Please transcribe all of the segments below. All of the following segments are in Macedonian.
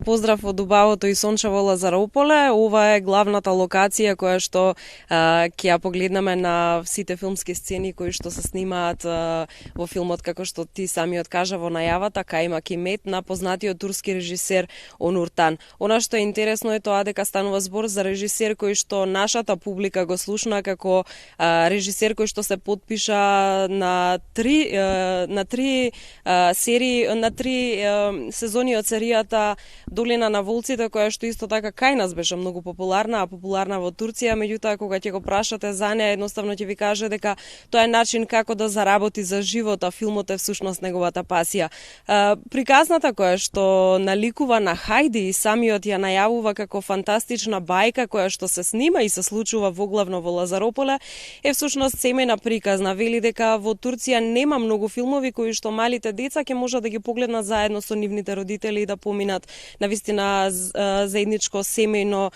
Поздрав од убавото и сончево Лазарополе. Ова е главната локација која што ќе ја погледнеме на сите филмски сцени кои што се снимаат во филмот, како што ти самиот кажа во најавата, Кајмак и мет, на познатиот турски режисер Онур Тан. Она што е интересно е тоа дека станува збор за режисер кој што нашата публика го слушна како режисер кој што се потпиша на три сезони од серијата Долина на волците, која што исто така кај нас беше многу популарна, популарна во Турција, меѓутоа кога ќе го прашате за неа, едноставно ќе ви каже дека тоа е начин како да заработи за живот, а филмот е всушност неговата пасија. Приказната која што наликува на Хајди и самиот ја најавува како фантастична бајка која што се снима и се случува воглавно во Лазарополе, е всушност семејна приказна. Вели дека во Турција нема многу филмови кои што малите деца ќе можат да ги погледнат заедно со нивните родители и да поминат навистина заедничко семејно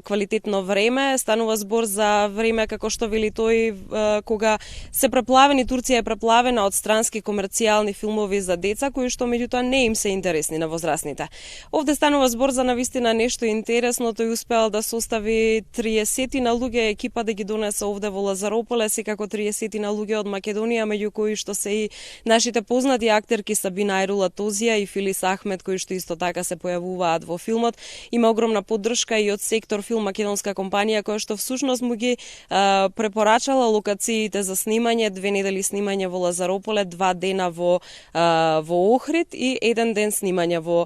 квалитетно време. Станува збор за време како што вели тој кога се преплавени, Турција е преплавена од странски комерцијални филмови за деца кои што меѓутоа не им се интересни на возрастните. Овде станува збор за навистина нешто интересно. Тој успеал да состави 30 на луѓе екипа да ги донесе овде во Лазарополе, секако 30 на луѓе од Македонија, меѓу кои што се и нашите познати актерки Сабина Айрула Тозија и Филис Ахмет, кои што исто така се појавуваат во филмот. Има огромна поддршка и од сектор филм македонска компанија која што всушност му ги препорачала локациите за снимање, 2 недели снимање во Лазарополе, 2 дена во Охрид и 1 ден снимање во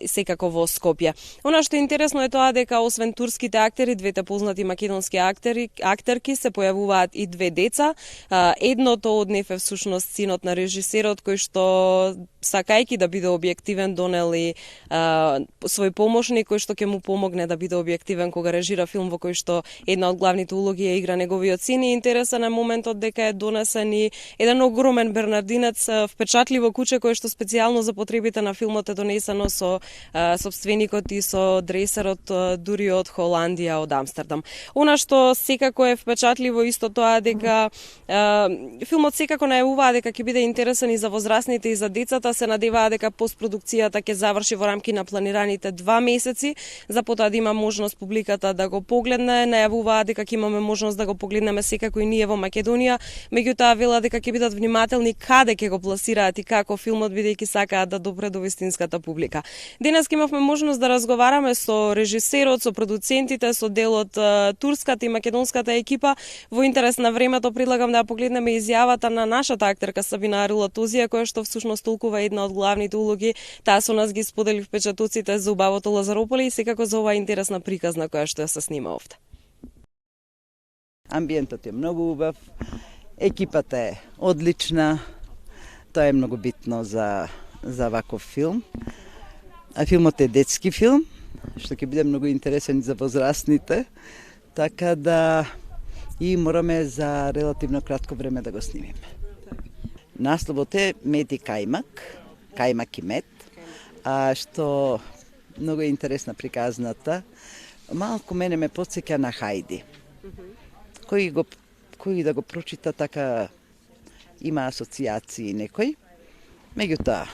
секако во Скопје. Она што е интересно е тоа дека освен турските актери, двете познати македонски актерки се појавуваат и 2 деца. Едното од нив е всушност синот на режисерот кој што сакајки да биде објективен донел и свој помошник кој што ќе му помогне да биде објективен кога режира филм во кој што една од главните улоги ја игра неговиот син. И интересен е моментот дека е донесен и еден огромен бернардинец, впечатливо куче кое што специјално за потребите на филмот е донесено со собственикот и со дресерот дури од Холандија, од Амстердам. Она што секако е впечатливо исто тоа дека филмот секако најавува дека ќе биде интересен и за возрастните и за децата. Се надеваа дека постпродукцијата ќе заврши во рамки на планираните 2 месеци, за потоа да има можност публиката да го погледне. Најавуваа дека ќе имаме можност да го погледнеме секако и ние во Македонија, меѓутоа вела дека ќе бидат внимателни каде ќе го пласираат и како филмот, бидејќи сакаат да допре до вистинската публика. Денес имавме можност да разговараме со режисерот, со продуцентите, со дел од турската и македонската екипа. Во интерес на времето предлагам да ја погледнеме изјавата на нашата актерка Сабина Айрула Тозија, која што всушност толкува една од главните улоги. Таа со нас ги сподели впечатоците за убавото Лазарополе и секако за оваа интересна приказна која што ја се снима овде. Амбиентот е многу убав, екипата е одлична, тоа е многу битно за ваков филм. А филмот е детски филм, што ќе биде многу интересен за возрастните, така да и мораме за релативно кратко време да го снимиме. Насловот е Мет и Кајмак, Кајмак и мет, што многу е интересна приказната. Малку мене ме потсеќа на Хајди. Кој да го прочита така има асоцијации некој. Меѓутоа,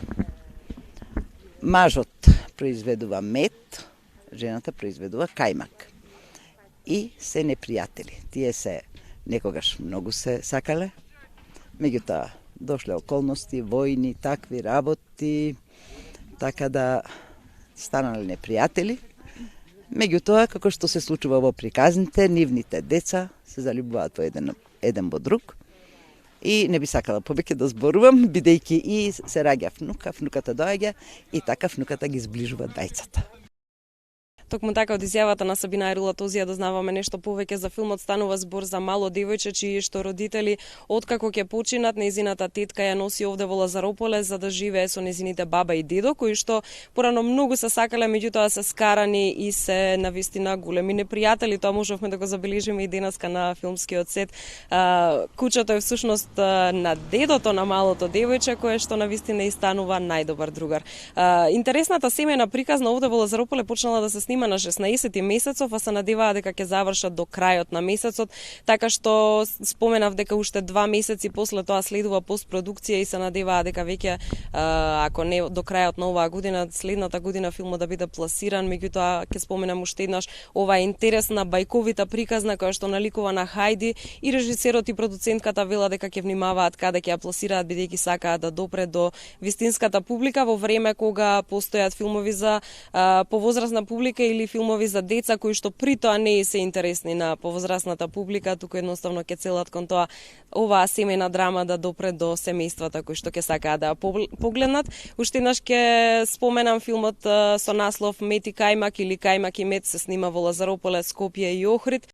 мажот произведува мет, жената произведува кајмак. И се непријатели. Тие се некогаш многу се сакале. Меѓутоа, дошле околности, војни, такви работи, така да станале непријатели. Меѓутоа, како што се случува во приказните, нивните деца се залюбуваат во еден во друг. И не би сакала повеќе да зборувам, бидејќи и се раѓа внуката доаѓа и така внуката ги зближува двајцата. Токму така од изјавата на Сабина Айрула Тозија дознаваме нешто повеќе за филмот. Станува збор за мало девојче чии што родители откако ќе починат, нејзината тетка ја носи овде во Лазарополе за да живее со нејзините баба и дедо, кои што порано многу се сакале, меѓутоа се скарани и се навистина големи непријатели. Тоа можевме да го забележиме и денеска на филмскиот сет. Кучето е всушност на дедото на малото девојче, кое што навистина и станува најдобар другар. Интересната семејна приказна овде во Лазарополе почнала да се снима снима на 16 месецов, а се надеваа дека ќе завршат до крајот на месецот, така што споменав дека уште 2 месеци после тоа следува постпродукција и се надеваа дека веќе ако не до крајот на оваа година, следната година филмот да биде пласиран. Меѓутоа ќе споменам уште еднаш ова интересна бајковита приказна која што наликува на Хајди и режисерот и продуцентката велат дека ќе внимаваат каде ќе ја пласираат бидејќи сакаат да допре до вистинската публика во време кога постојат филмови за повозрасна публика или филмови за деца кои што при тоа не се интересни на повозрасната публика, туку едноставно ќе целат кон тоа оваа семејна драма да допре до семејствата кои што ќе сакаат да ја погледнат. Уште еднаш ќе споменам филмот со наслов Мет и кајмак или Кајмак и мет, се снима во Лазарополе, Скопје и Охрид.